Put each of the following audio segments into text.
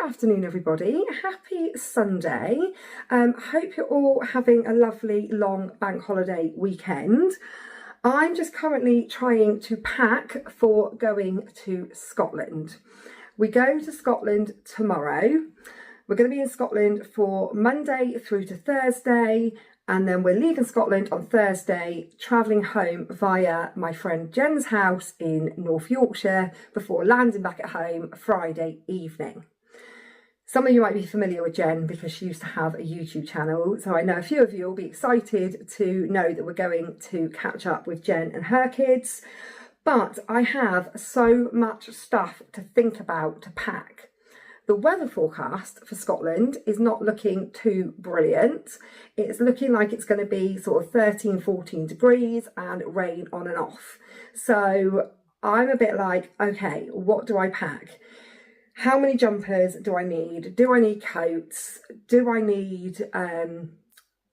afternoon, everybody. Happy Sunday. Hope you're all having a lovely long bank holiday weekend. I'm just currently trying to pack for going to Scotland. We go to Scotland tomorrow. We're going to be in Scotland for Monday through to Thursday, and then we're leaving Scotland on Thursday, travelling home via my friend Jen's house in North Yorkshire before landing back at home Friday evening. Some of you might be familiar with Jen because she used to have a YouTube channel, so I know a few of you will be excited to know that we're going to catch up with Jen and her kids. But I have so much stuff to think about to pack. The weather forecast for Scotland is not looking too brilliant. It's looking like it's going to be sort of 13, 14 degrees and rain on and off. So I'm a bit like, okay, what do I pack? How many jumpers do I need? Do I need coats? Do I need,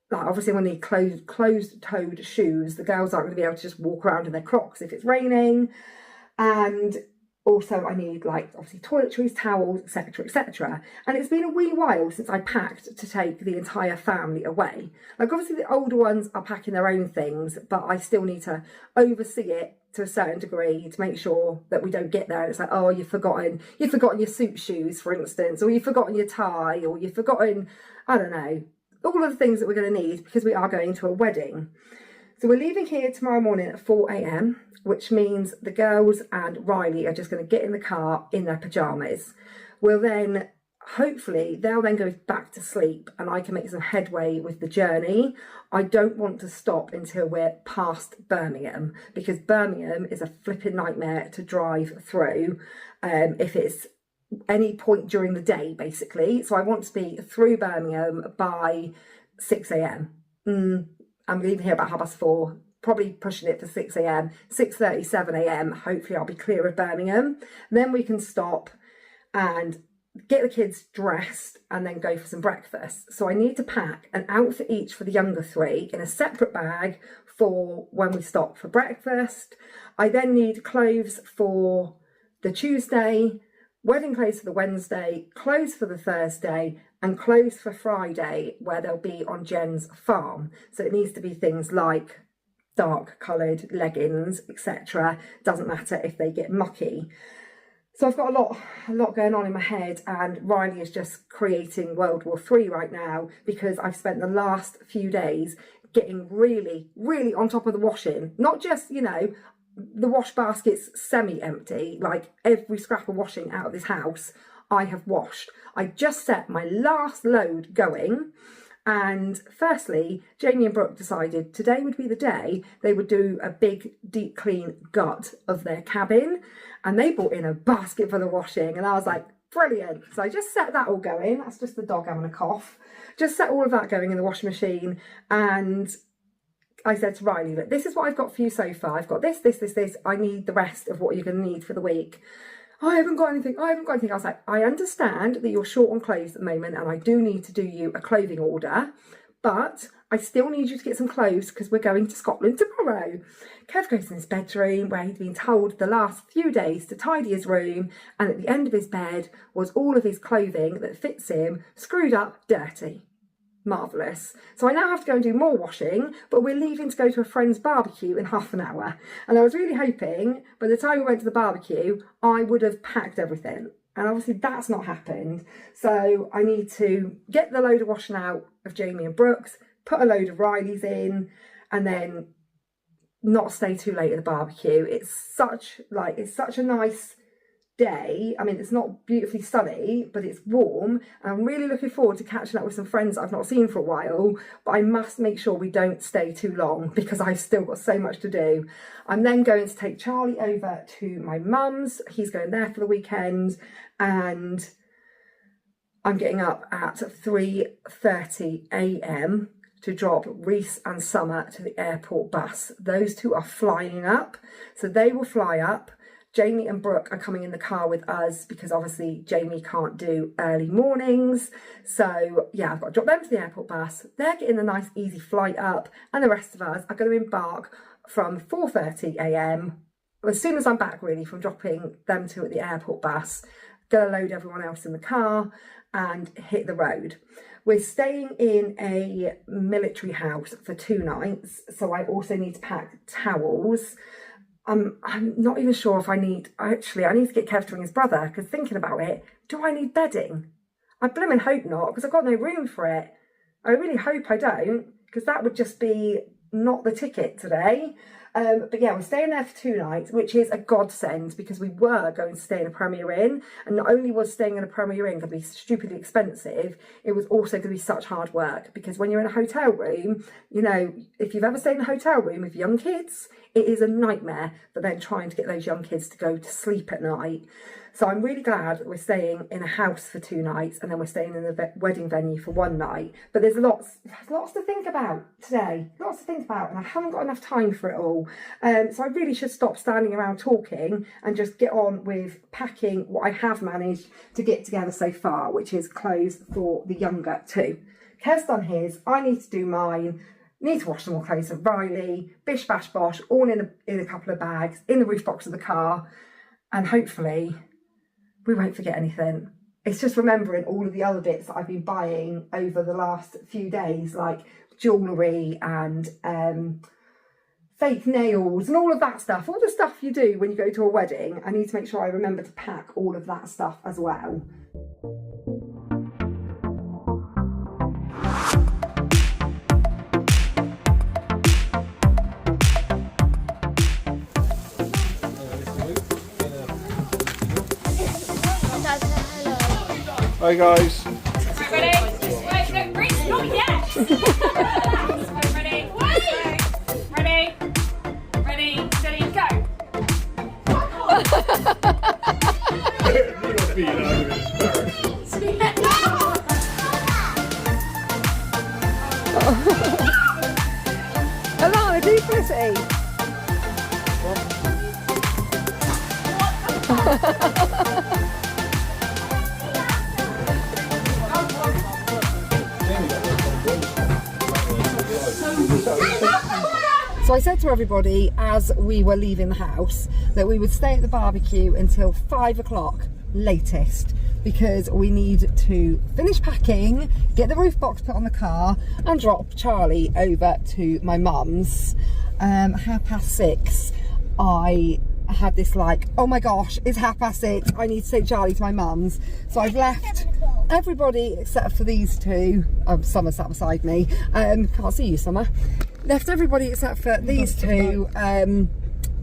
obviously I'm going to need closed-toed shoes. The girls aren't going to be able to just walk around in their Crocs if it's raining. And also I need obviously toiletries, towels, etc, etc. And it's been a wee while since I packed to take the entire family away. Obviously the older ones are packing their own things, but I still need to oversee it to a certain degree to make sure that we don't get there and it's like, oh, you've forgotten your suit shoes, for instance, or you've forgotten your tie, or you've forgotten, I don't know, all of the things that we're going to need because we are going to a wedding. So we're leaving here tomorrow morning at 4 a.m, which means the girls and Riley are just going to get in the car in their pyjamas. They'll then go back to sleep and I can make some headway with the journey. I don't want to stop until we're past Birmingham because Birmingham is a flipping nightmare to drive through if it's any point during the day, basically. So I want to be through Birmingham by 6 a.m. I'm leaving here about 4:30, probably pushing it for 6 a.m, 6:30, 7 a.m. Hopefully I'll be clear of Birmingham. Then we can stop and get the kids dressed and then go for some breakfast. So I need to pack an outfit each for the younger three in a separate bag for when we stop for breakfast. I then need clothes for the Tuesday, wedding clothes for the Wednesday, clothes for the Thursday, and clothes for Friday where they'll be on Jen's farm. So it needs to be things like dark coloured leggings, etc. Doesn't matter if they get mucky. So I've got a lot going on in my head, and Riley is just creating World War III right now because I've spent the last few days getting really, really on top of the washing. Not just, the wash basket's semi-empty, like every scrap of washing out of this house I have washed. I just set my last load going, and firstly, Jamie and Brooke decided today would be the day they would do a big deep clean gut of their cabin, and they brought in a basket for the washing, and I was like, brilliant. So I just set that all going. That's just the dog having a cough. Just set all of that going in the washing machine, and I said to Riley, look, this is what I've got for you so far. I've got this. I need the rest of what you're going to need for the week. I haven't got anything. I was like, I understand that you're short on clothes at the moment and I do need to do you a clothing order, but I still need you to get some clothes because we're going to Scotland tomorrow. Kev goes in his bedroom where he'd been told the last few days to tidy his room, and at the end of his bed was all of his clothing that fits him screwed up, dirty. Marvellous. So I now have to go and do more washing, but we're leaving to go to a friend's barbecue in half an hour. And I was really hoping by the time we went to the barbecue, I would have packed everything. And obviously that's not happened. So I need to get the load of washing out of Jamie and Brooks, put a load of Riley's in, and then not stay too late at the barbecue. It's such a nice day. I mean, it's not beautifully sunny, but it's warm, and I'm really looking forward to catching up with some friends I've not seen for a while, but I must make sure we don't stay too long because I've still got so much to do. I'm then going to take Charlie over to my mum's. He's going there for the weekend, and I'm getting up at 3:30 a.m. to drop Reese and Summer to the airport bus. Those two are flying up, so they will fly up. Jamie and Brooke are coming in the car with us because obviously Jamie can't do early mornings. So yeah, I've got to drop them to the airport bus. They're getting a nice easy flight up, and the rest of us are going to embark from 4:30 a.m. as soon as I'm back really from dropping them two at the airport bus. gonna load everyone else in the car and hit the road. We're staying in a military house for 2 nights, so I also need to pack towels. I'm not even sure if I need to get Kev to ring his brother, because thinking about it, do I need bedding? I blimmin' hope not, because I've got no room for it. I really hope I don't, because that would just be not the ticket today. But yeah, we're staying there for 2 nights, which is a godsend, because we were going to stay in a Premier Inn, and not only was staying in a Premier Inn going to be stupidly expensive, it was also going to be such hard work, because when you're in a hotel room, you know, if you've ever stayed in a hotel room with young kids, it is a nightmare for then trying to get those young kids to go to sleep at night. So I'm really glad that we're staying in a house for 2 nights, and then we're staying in the wedding venue for 1 night. But there's lots to think about today, lots to think about, and I haven't got enough time for it all. So I really should stop standing around talking and just get on with packing what I have managed to get together so far, which is clothes for the younger 2. Kev's done his, I need to do mine. Need to wash some more clothes of Riley, bish bash bosh, all in a couple of bags, in the roof box of the car, and hopefully we won't forget anything. It's just remembering all of the other bits that I've been buying over the last few days, like jewellery and fake nails and all of that stuff, all the stuff you do when you go to a wedding. I need to make sure I remember to pack all of that stuff as well. Hi guys. Ready? Wait, no, Reese, not yet! Ready? Wait! Ready? Ready, steady, go! Alana, do Felicity. So I said to everybody as we were leaving the house that we would stay at the barbecue until 5 o'clock latest, because we need to finish packing, get the roof box put on the car and drop Charlie over to my mum's. 6:30, I had this like, oh my gosh, it's 6:30, I need to take Charlie to my mum's. So I've left everybody except for these 2. Summer sat beside me. Can't see you, Summer. Left everybody except for these 2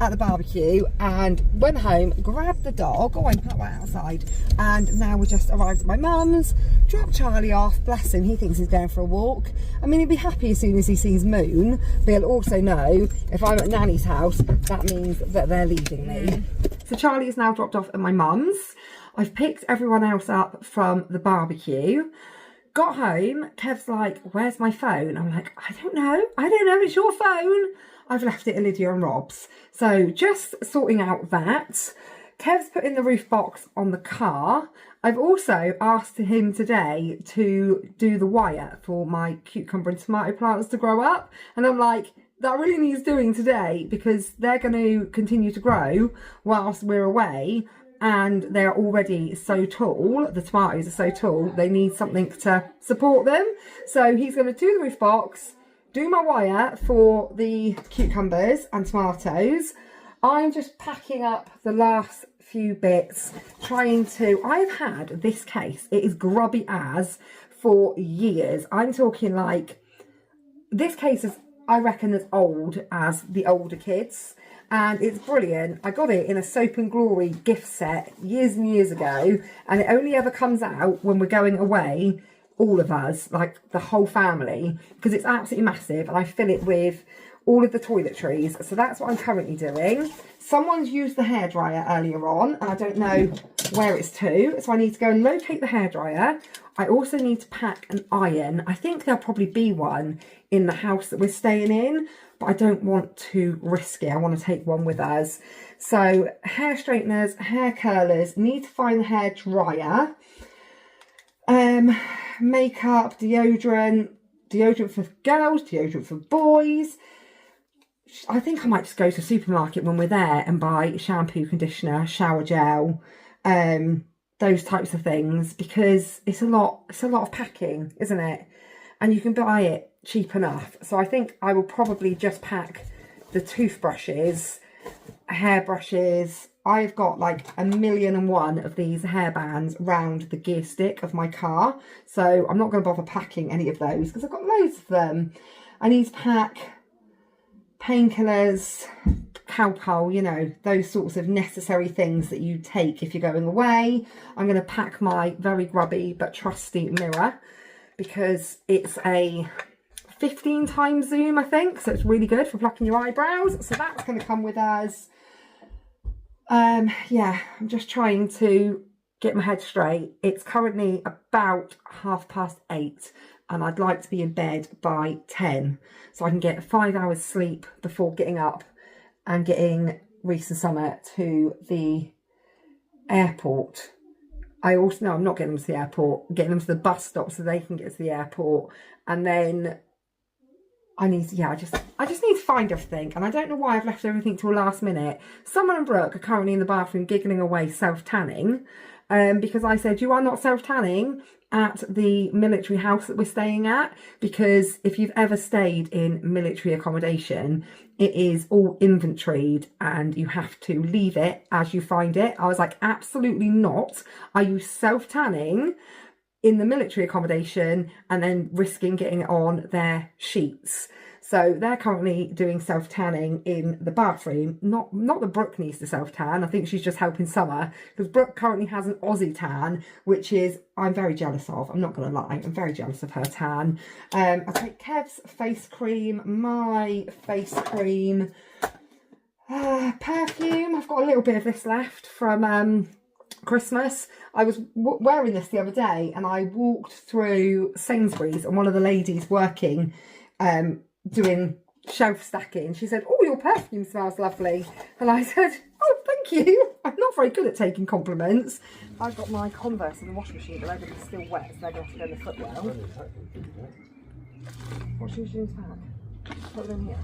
at the barbecue, and went home, grabbed the dog, I put right outside, and now we just arrived at my mum's, dropped Charlie off, bless him, he thinks he's going for a walk. I mean, he'll be happy as soon as he sees Moon, but he'll also know if I'm at Nanny's house, that means that they're leaving me. So Charlie is now dropped off at my mum's. I've picked everyone else up from the barbecue. Got home, Kev's like, where's my phone? I'm like, I don't know, it's your phone. I've left it at Lydia and Rob's. So just sorting out that. Kev's putting the roof box on the car. I've also asked him today to do the wire for my cucumber and tomato plants to grow up. And I'm like, that really needs doing today, because they're going to continue to grow whilst we're away. And they're already so tall, the tomatoes are so tall, they need something to support them. So he's going to do the roof box, do my wire for the cucumbers and tomatoes. I'm just packing up the last few bits, I've had this case, it is grubby as, for years. I'm talking like, this case is, I reckon, as old as the older kids. And it's brilliant. I got it in a Soap and Glory gift set years and years ago, and it only ever comes out when we're going away, all of us, like the whole family, because it's absolutely massive, and I fill it with all of the toiletries. So that's what I'm currently doing. Someone's used the hairdryer earlier on, and I don't know where it's to, so I need to go and locate the hairdryer. I also need to pack an iron. I think there'll probably be one in the house that we're staying in, but I don't want to risk it. I want to take one with us. So hair straighteners, hair curlers, need to find the hair dryer. Makeup, deodorant for girls, deodorant for boys. I think I might just go to the supermarket when we're there and buy shampoo, conditioner, shower gel, those types of things, because it's a lot of packing, isn't it? And you can buy it cheap enough. So I think I will probably just pack the toothbrushes, hairbrushes. I've got like 1,000,001 of these hairbands round the gear stick of my car, so I'm not going to bother packing any of those because I've got loads of them. I need to pack painkillers, Calpol, you know, those sorts of necessary things that you take if you're going away. I'm going to pack my very grubby but trusty mirror because it's a 15 times zoom, I think, so it's really good for plucking your eyebrows. So that's going to come with us. Yeah, I'm just trying to get my head straight. It's currently about 8:30 and I'd like to be in bed by 10 so I can get 5 hours sleep before getting up and getting Reese and Summer to the airport. I also know I'm not getting them to the airport, getting them to the bus stop so they can get to the airport, and then I need to, I just need to find everything, and I don't know why I've left everything till last minute. Summer and Brooke are currently in the bathroom giggling away self-tanning, because I said, you are not self-tanning at the military house that we're staying at, because if you've ever stayed in military accommodation, it is all inventoried and you have to leave it as you find it. I was like, absolutely not. Are you self-tanning in the military accommodation and then risking getting it on their sheets? So they're currently doing self-tanning in the bathroom. Not that Brooke needs to self-tan. I think she's just helping Summer, because Brooke currently has an Aussie tan, which is, I'm very jealous of. I'm not going to lie. I'm very jealous of her tan. I take Kev's face cream, my face cream, perfume. I've got a little bit of this left from Christmas. I was wearing this the other day and I walked through Sainsbury's and one of the ladies working doing shelf stacking, she said, oh, your perfume smells lovely. And I said, oh, thank you. I'm not very good at taking compliments. I've got my Converse in the washing machine, but they're going to be still wet, so they're going to have to go in the footwell. What shoes do you need to pack? Put them in here.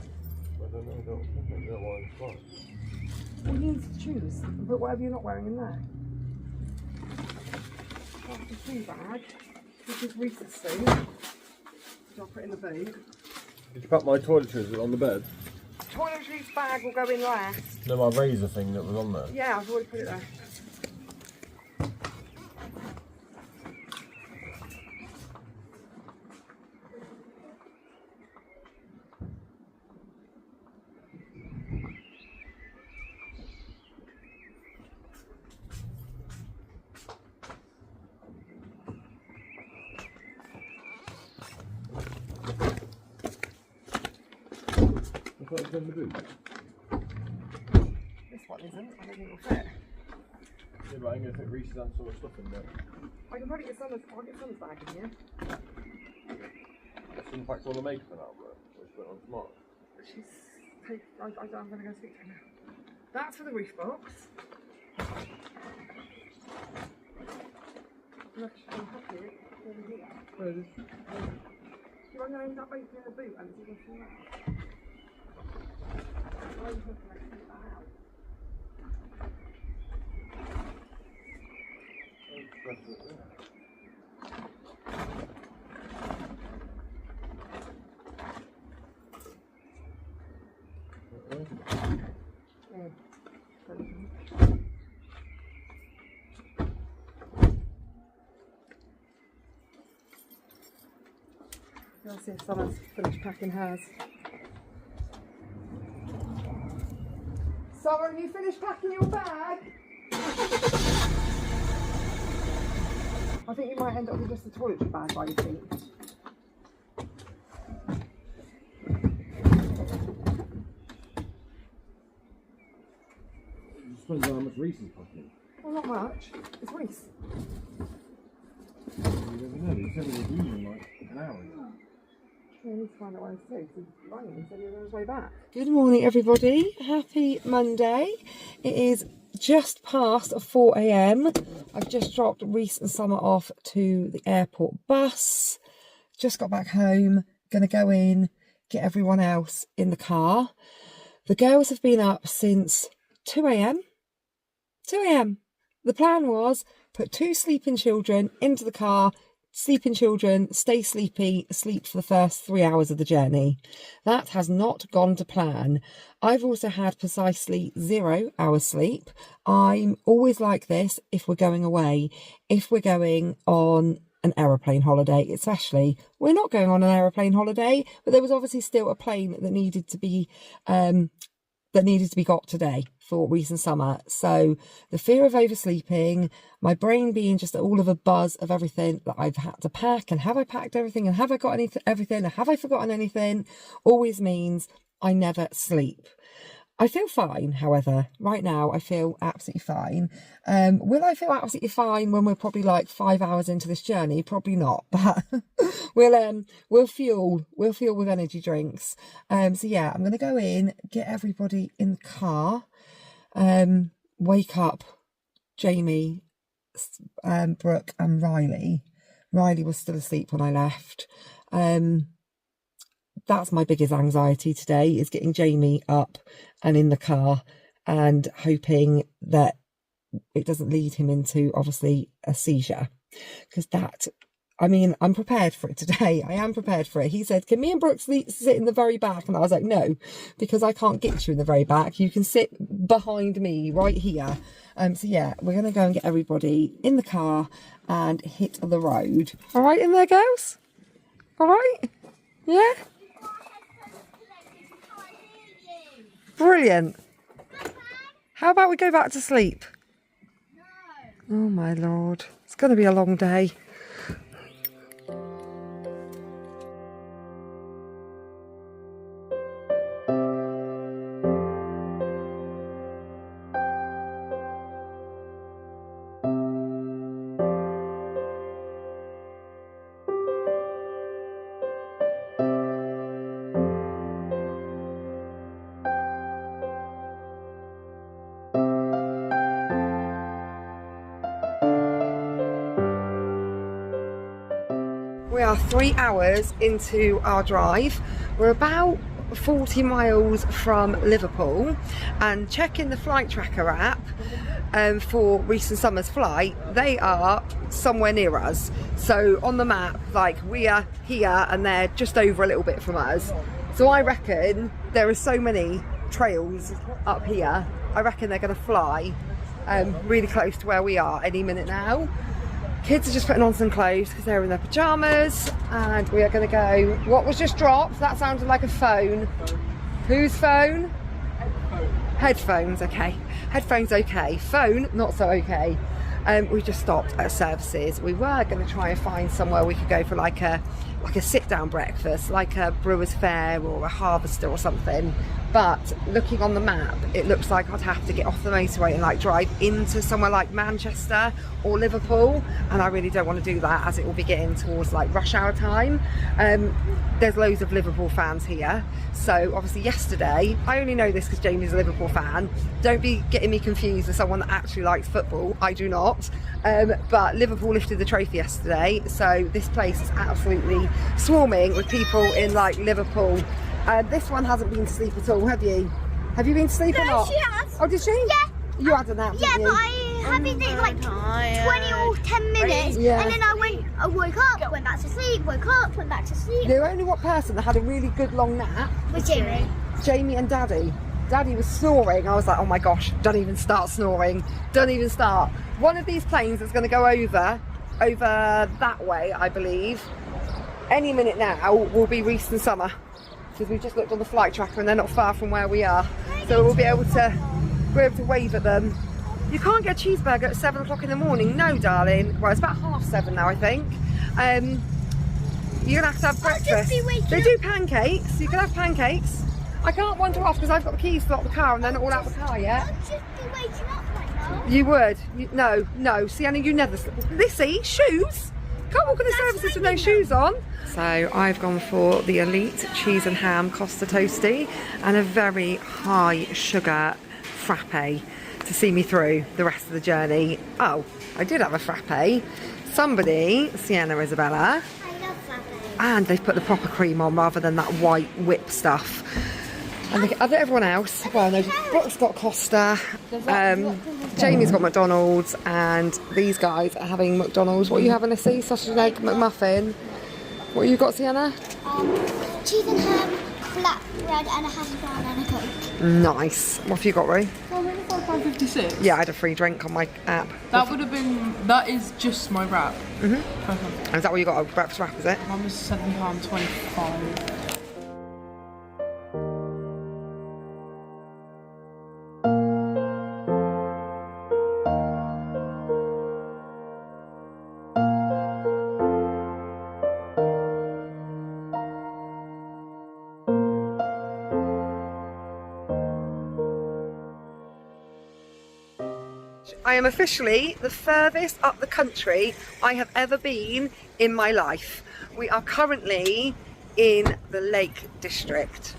I don't know, I don't want to fly. Well, you need to choose, but whatever you're not wearing in there. That's the food bag. This is Reese's suit, which I'll put in the boot. Did you pack my toiletries on the bed? Toiletries bag will go in last. No, my razor thing that was on there. Yeah, I've already put it there. I thought it was in the boot. This one isn't. I don't think it'll fit. Yeah, but I'm going to fit Reese's and sort of stuff in there. I can probably get Summer's bag in here. Some packed all the makeup in out there, which went on tomorrow. I'm going to go speak to her now. That's for the roof box. I'm happy over here. Where is it? So I'm going to end up opening the boot and it's even from that. I'm hoping I can get that out. Let's see if someone's finished packing hers. Summer, have you finished packing your bag? I think you might end up with just a toiletry bag by your feet. It depends on how much Reese's packing. Well, not much. It's Reese. You never know, you said it was leaving in like an hour. Yeah, I need to find out where he's going. He's running. He said he was on his way back. Good morning, everybody. Happy Monday. It is just past 4 AM. I've just dropped Reese and Summer off to the airport bus. Just got back home. Going to go in, get everyone else in the car. The girls have been up since 2 AM. 2 AM. The plan was put 2 sleeping children into the car, sleeping children, stay sleepy, sleep for the first 3 hours of the journey. That has not gone to plan. I've also had precisely 0 hours sleep. I'm always like this if we're going away. If we're going on an aeroplane holiday, especially, we're not going on an aeroplane holiday, but there was obviously still a plane that needed to be got today for recent summer. So the fear of oversleeping, my brain being just all of a buzz of everything that I've had to pack, and have I packed everything, and have I got everything, and have I forgotten anything, always means I never sleep. I feel fine, however. Right now, I feel absolutely fine. Will I feel absolutely fine when we're probably like 5 hours into this journey? Probably not, but we'll fuel with energy drinks. So yeah, I'm gonna go in, get everybody in the car, wake up Jamie, Brooke, and Riley. Riley was still asleep when I left. That's my biggest anxiety today, is getting Jamie up and in the car and hoping that it doesn't lead him into, obviously, a seizure. Because I'm prepared for it today. I am prepared for it. He said, can me and Brooke sit in the very back? And I was like, no, because I can't get you in the very back. You can sit behind me right here. So yeah, we're going to go and get everybody in the car and hit the road. All right in there, girls? All right? Yeah? Brilliant. How about we go back to sleep? No. Oh my Lord. It's going to be a long day. We are 3 hours into our drive. We're about 40 miles from Liverpool, and checking the flight tracker app for recent summer's flight, they are somewhere near us. So on the map, like, we are here and they're just over a little bit from us. So I reckon there are so many trails up here, I reckon they're going to fly really close to where we are any minute now. Kids are just putting on some clothes because they're in their pyjamas, and we are going to go. What was just dropped? That sounded like a phone. Whose phone? Headphones, okay. Headphones, okay. Phone, not so okay. We just stopped at services. We were going to try and find somewhere we could go for like a sit-down breakfast, like a Brewers Fayre or a Harvester or something. But looking on the map, it looks like I'd have to get off the motorway and like drive into somewhere like Manchester or Liverpool, and I really don't want to do that, as it will be getting towards like rush hour time. There's loads of Liverpool fans here, so obviously yesterday, I only know this because Jamie's a Liverpool fan. Don't be getting me confused with someone that actually likes football. I do not. But Liverpool lifted the trophy yesterday, so this place is absolutely swarming with people in like Liverpool. This one hasn't been to sleep at all, have you? Have you been to sleep or not? She has. Oh, did she? Yeah. You had a nap, Yeah, didn't you? but I had been there like 20 or 10 minutes, Yeah. and then I woke up, went back to sleep, woke up, went back to sleep. The only one person that had a really good long nap With Jamie. Jamie and Daddy. Daddy was snoring. I was like, oh my gosh, don't even start snoring. Don't even start. One of these planes that's going to go over that way, I believe, any minute now will be recent summer, because we've just looked on the flight tracker and they're not far from where we are. So we'll be able to wave at them. You can't get a cheeseburger at 7 o'clock in the morning. No, darling. Well, it's about 7:30 now, I think. You're going to have breakfast. They do pancakes. You can have pancakes. I can't wander off because I've got the keys to lock the car and they're not all out of the car yet. I'd just be waking up right now. You would. No. Sienna, you never. Lissy, shoes? Can't walk in the services with no shoes on. So I've gone for the Elite Cheese and Ham Costa Toasty and a very high sugar frappe to see me through the rest of the journey. Oh, I did have a frappe. Somebody, Sienna Isabella, I love frappe. and they've put the proper cream on rather than that white whip stuff. And look at everyone else. Well, no, Brooke's got Costa, Jamie's got McDonald's, and these guys are having McDonald's. What are you having, Lissy? Sausage and egg McMuffin. What you got, Sienna? Cheese and ham, flatbread, and a hash brown and a Coke. Nice. What have you got, Ray? £5.56. Yeah, I had a free drink on my app. That would have been. That is just my wrap. Is that what you got? A breakfast wrap, is it? Mine was £7.25. I am officially the furthest up the country I have ever been in my life. We are currently in the Lake District.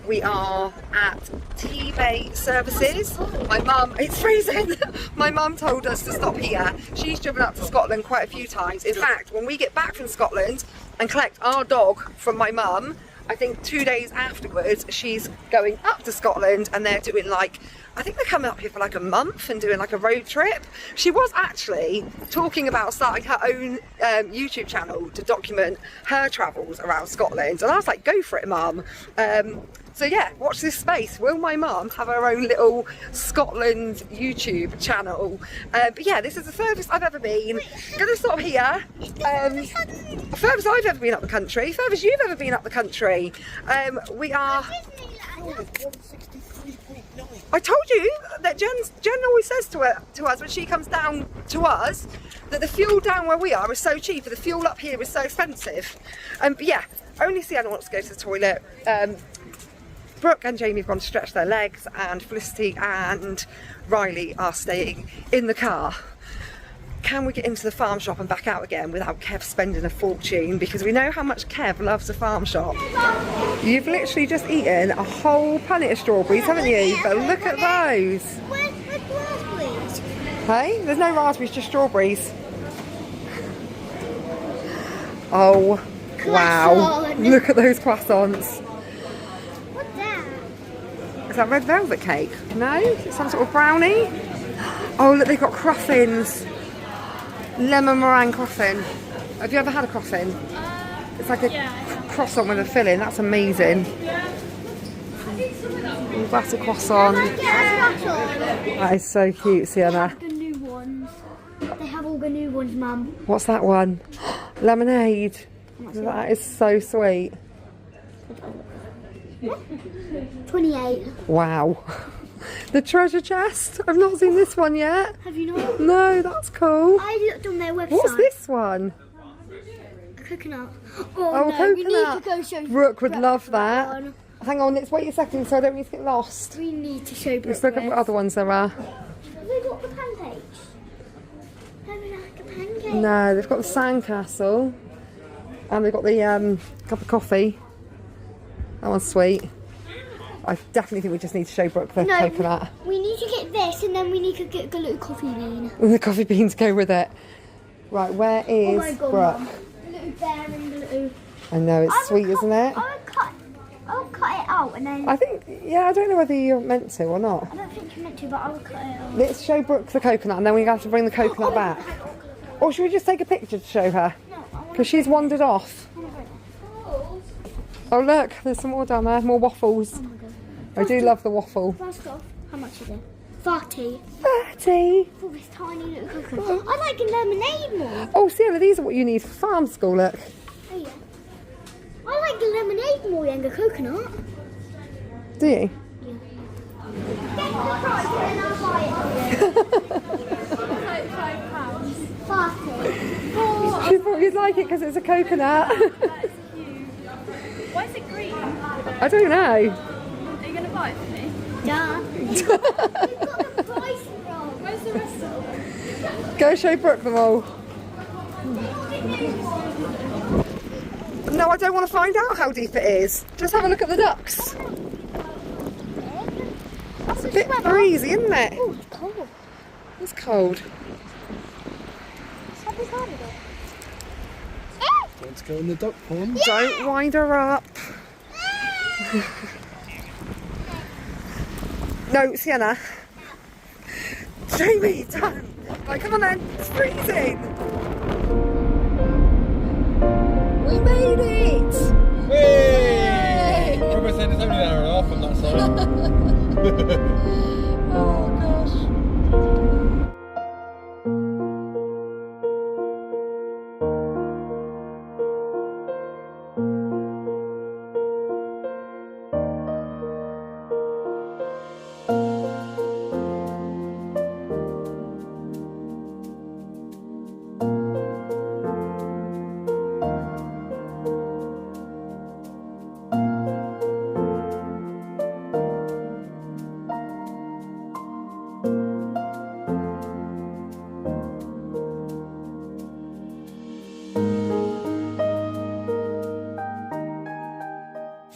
We are at T-Bay Services. My mum, it's freezing. My mum told us to stop here. She's driven up to Scotland quite a few times. In fact, when we get back from Scotland and collect our dog from my mum, I think 2 days afterwards, she's going up to Scotland and they're doing like, I think they're coming up here for like a month and doing like a road trip. She was actually talking about starting her own YouTube channel to document her travels around Scotland. And I was like, go for it, Mum. So yeah, watch this space. Will my mum have her own little Scotland YouTube channel? But yeah, this is the furthest I've ever been. Gonna stop here. Furthest I've ever been up the country. Furthest you've ever been up the country. We are... I told you that Jen always says to us when she comes down to us that the fuel down where we are is so cheap and the fuel up here is so expensive. But yeah, only Sienna wants to go to the toilet. Brooke and Jamie have gone to stretch their legs, and Felicity and Riley are staying in the car. Can we get into the farm shop and back out again without Kev spending a fortune? Because we know how much Kev loves the farm shop. You've literally just eaten a whole punnet of strawberries, haven't you? But look at those. Where's raspberries? Hey, there's no raspberries, just strawberries. Oh, wow. Croissant. Look at those croissants. What's that? Is that red velvet cake? No? Some sort of brownie? Oh, look, they've got croissants. Lemon meringue croissant. Have you ever had a croissant? It's like a croissant with a filling. That's amazing. Oh, that's a croissant. That is so cute, Sienna. The new ones. They have all the new ones, Mum. What's that one? Lemonade. That is so sweet. 28. Wow. The treasure chest. I've not seen this one yet. Have you not? No, that's cool. I looked on their website. What's this one? A coconut. Oh, no, coconut. we need to go show Brooke would love that. one. Hang on, let's wait a second so I don't need to get lost. We need to show Brooke. Let's look at what other ones there are. Have they got the pancakes? Have they like a pancake? No, they've got the sandcastle. And they've got the cup of coffee. That one's sweet. I definitely think we just need to show Brooke the coconut. We need to get this and then we need to get the little coffee bean. And the coffee beans go with it. Right, where is Oh my God, Brooke? Mum. The little bear and the little... I know, it's sweet, isn't it? I'll cut it out and then... I think, yeah, I don't know whether you're meant to or not. I don't think you're meant to, but I'll cut it out. Let's show Brooke the coconut and then we have to bring the coconut back. Or should we just take a picture to show her? Because she's wandered off. Oh look, there's some more down there, more waffles. I do love the waffle. First off, how much is it? 30. 30. For this tiny little coconut. I like a lemonade more. Oh, Sienna, these are what you need for farm school, look. Oh yeah. I like the lemonade more than the coconut. Do you? Get the price and then I'll buy it. £30. She thought you'd like it because it's a coconut. Why is it green? I don't know. Are you going to buy it for me? Duh. You've got the price wrong. Where's the rest of them? Go show Brooke them all. No, I don't want to find out how deep it is. Just have a look at the ducks. That's a bit breezy, isn't it? Oh, it's cold. It's cold. Let's go in the duck pond. Don't wind her up. No, Sienna. Jamie, done. Right, come on then. It's freezing. We made it. Hey! Robert said it's only an hour and a half on that side. Oh gosh.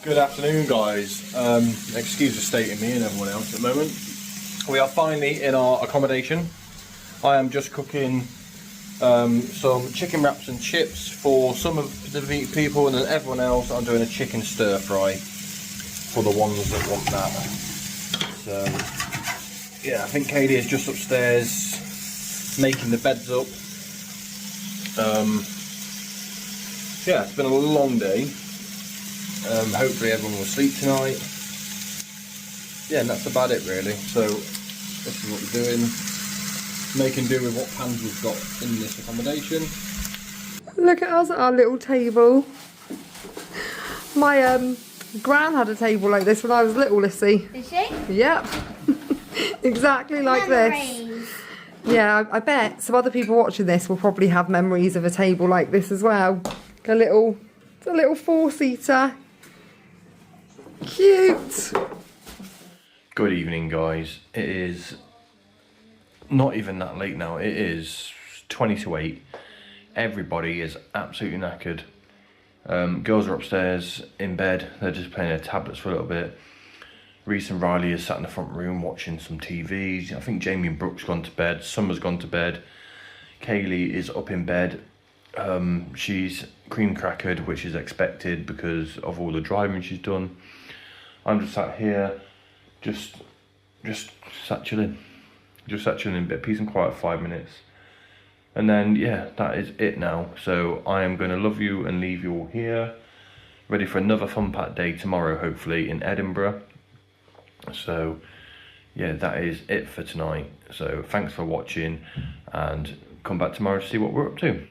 Good afternoon, guys. Excuse the state of me and everyone else at the moment. We are finally in our accommodation. I am just cooking some chicken wraps and chips for some of the people, and then everyone else I'm doing a chicken stir fry for the ones that want that. So yeah, I think Katie is just upstairs making the beds up. Yeah, it's been a long day. Hopefully everyone will sleep tonight. Yeah, and that's about it really. So this is what we're doing. Making do with what pans we've got in this accommodation. Look at us at our little table. My gran had a table like this when I was little, Lissy. Is she? Yep. Exactly like this. Memories. Yeah, I bet some other people watching this will probably have memories of a table like this as well. A little four-seater. Cute. Good evening, guys. It is not even that late now. It is 20 to 8. Everybody is absolutely knackered. Girls are upstairs in bed. They're just playing their tablets for a little bit. Reese and Riley is sat in the front room watching some TV. I think Jamie and Brooke's gone to bed. Summer's gone to bed. Kaylee is up in bed. She's cream crackered, which is expected because of all the driving she's done. I'm just sat here, just sat chilling. Just sat chilling, a bit of peace and quiet, 5 minutes. And then, yeah, that is it now. So I am going to love you and leave you all here. Ready for another fun packed day tomorrow, hopefully, in Edinburgh. So, yeah, that is it for tonight. So thanks for watching, and come back tomorrow to see what we're up to.